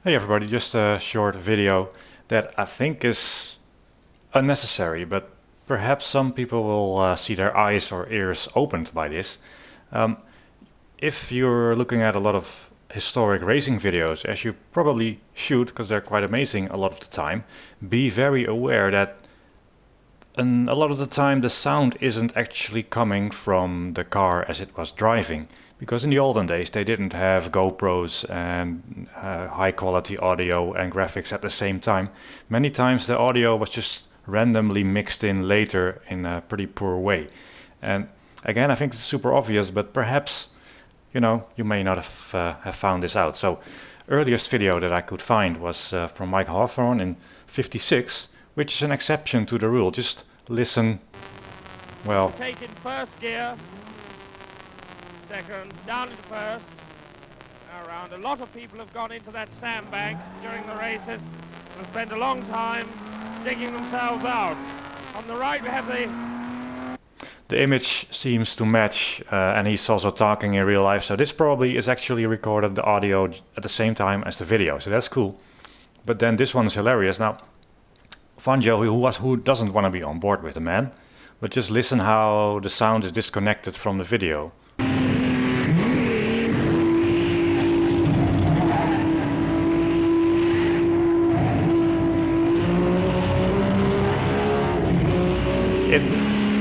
Hey everybody, just a short video that I think is unnecessary, but perhaps some people will see their eyes or ears opened by this. Um, if you're looking at a lot of historic racing videos, as you probably should, because they're quite amazing a lot of the time, be very aware that a lot of the time the sound isn't actually coming from the car as it was driving. Because in the olden days they didn't have GoPros and high quality audio and graphics at the same time. Many times the audio was just randomly mixed in later in a pretty poor way. And again, I think it's super obvious, but perhaps, you may not have found this out. So earliest video that I could find was from Mike Hawthorne in '56, which is an exception to the rule. Just listen. Well, take in first gear, second, down into first, around. A lot of people have gone into that sandbank during the races and spent a long time digging themselves out. On the right we have the image seems to match, and he's also talking in real life, so this probably is actually recorded the audio at the same time as the video, so that's cool. But then this one is hilarious. Now, Fangio, who doesn't want to be on board with the man, but just listen how the sound is disconnected from the video.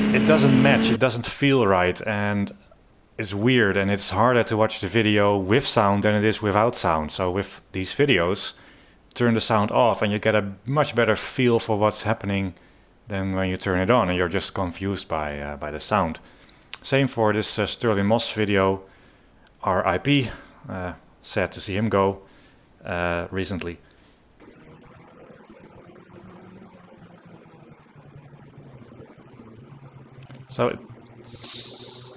It doesn't match, it doesn't feel right, and it's weird, and it's harder to watch the video with sound than it is without sound. So with these videos, turn the sound off and you get a much better feel for what's happening than when you turn it on and you're just confused by the sound. Same for this Sterling Moss video, RIP, sad to see him go recently. So it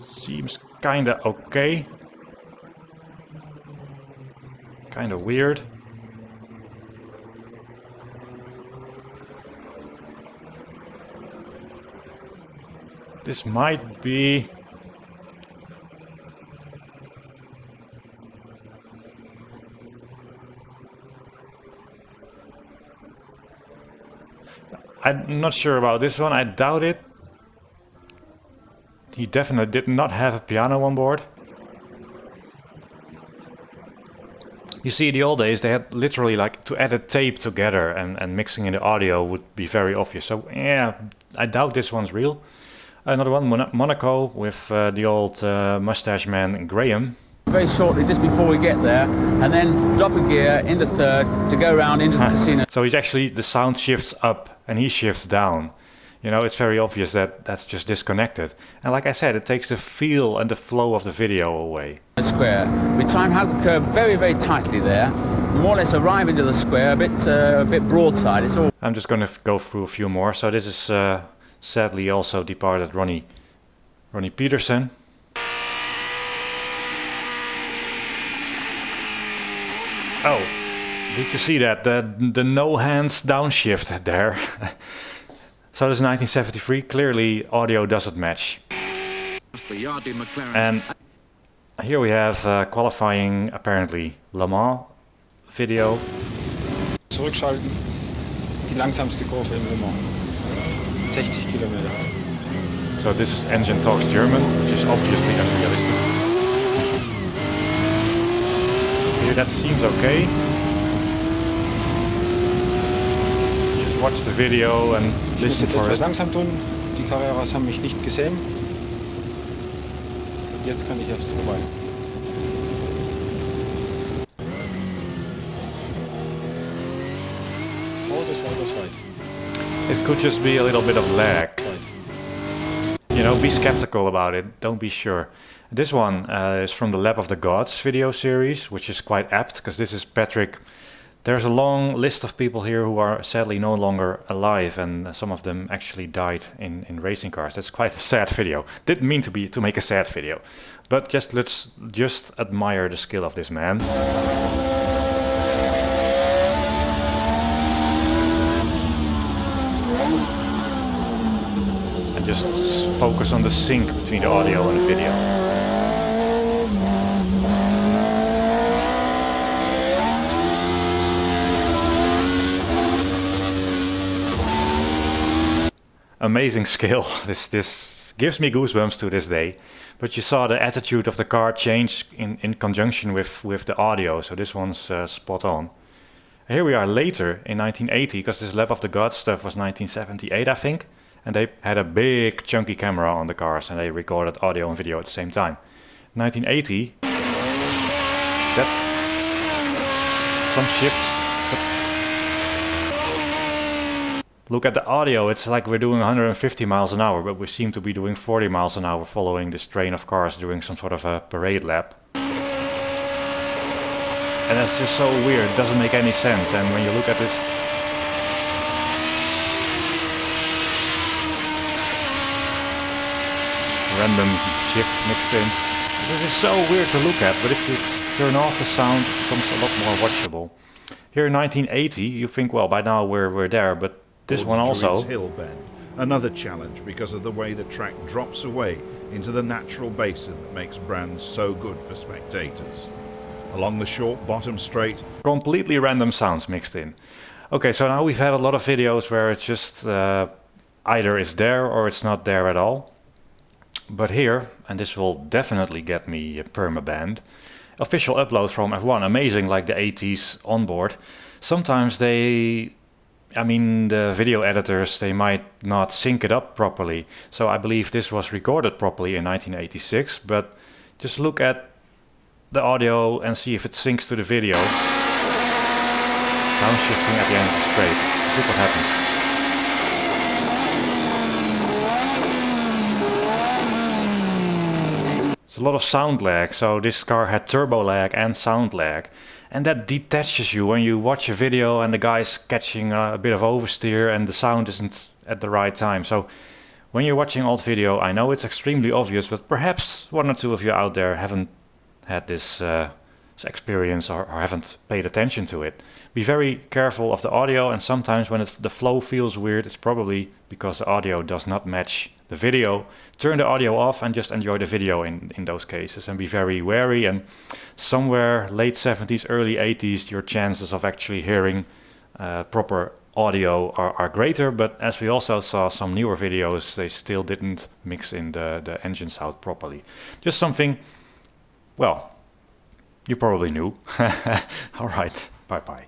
seems kinda okay, kinda weird. This might be I'm not sure about this one, I doubt it. He definitely did not have a piano on board. You see, in the old days they had literally like to edit tape together, and mixing in the audio would be very obvious. So yeah, I doubt this one's real. Another one, Monaco, with the old mustache man Graham. Very shortly, just before we get there, and then drop a gear into third to go around into the casino. So he's actually, the sound shifts up and he shifts down. It's very obvious that that's just disconnected. And like I said, it takes the feel and the flow of the video away. The square. We try and have the curve very, very tightly there. More or less arrive into the square, a bit broadside. It's all. I'm just going to go through a few more. So this is sadly also departed Ronnie Peterson. Oh, did you see that? The no hands downshift there. So this is 1973, clearly audio doesn't match. And here we have qualifying, apparently, Le Mans video. Zurückschalten, die langsamste Kurve im Le Mans, 60 Kilometer. So this engine talks German, which is obviously unrealistic. Here that seems okay. Watch the video and listen for it. Ich muss jetzt etwas langsam tun. Die Carreras haben mich nicht gesehen. Jetzt kann ich erst vorbei. Oh, das weit. It could just be a little bit of lag. Be skeptical about it. Don't be sure. This one is from the Lab of the Gods video series, which is quite apt because this is Patrick. There's a long list of people here who are sadly no longer alive, and some of them actually died in racing cars. That's quite a sad video. Didn't mean to make a sad video, but let's just admire the skill of this man. And just focus on the sync between the audio and the video. amazing skill. This gives me goosebumps to this day. But you saw the attitude of the car change in conjunction with the audio, so this one's spot on. Here we are later in 1980, because this Lap of the Gods stuff was 1978, I think. And they had a big chunky camera on the cars and they recorded audio and video at the same time. 1980, that's some shifts. Look at the audio, it's like we're doing 150 miles an hour, but we seem to be doing 40 miles an hour following this train of cars doing some sort of a parade lap. And that's just so weird, it doesn't make any sense. And when you look at this, random shift mixed in, this is so weird to look at, but if you turn off the sound, it becomes a lot more watchable. Here in 1980, you think, well, by now we're there, but this one also. Hill bend, another challenge because of the way the track drops away into the natural basin that makes Brands so good for spectators. Along the short bottom straight, completely random sounds mixed in. Okay, so now we've had a lot of videos where it's just either it's there or it's not there at all. But here, and this will definitely get me permabanned, official upload from F1, amazing, like the 80s onboard. Sometimes the video editors, they might not sync it up properly. So I believe this was recorded properly in 1986, but just look at the audio and see if it syncs to the video. Downshifting at the end of the straight. Let's look what happens. It's a lot of sound lag, so this car had turbo lag and sound lag. And that detaches you when you watch a video and the guy's catching a bit of oversteer and the sound isn't at the right time. So when you're watching old video, I know it's extremely obvious, but perhaps one or two of you out there haven't had this experience or haven't paid attention to it. Be very careful of the audio, and sometimes when the flow feels weird, it's probably because the audio does not match the video. Turn the audio off and just enjoy the video in those cases, and be very wary. And somewhere late 70s, early 80s, your chances of actually hearing proper audio are greater, but as we also saw some newer videos, they still didn't mix in the engine sound properly. Just something, well, you probably knew. All right, bye-bye.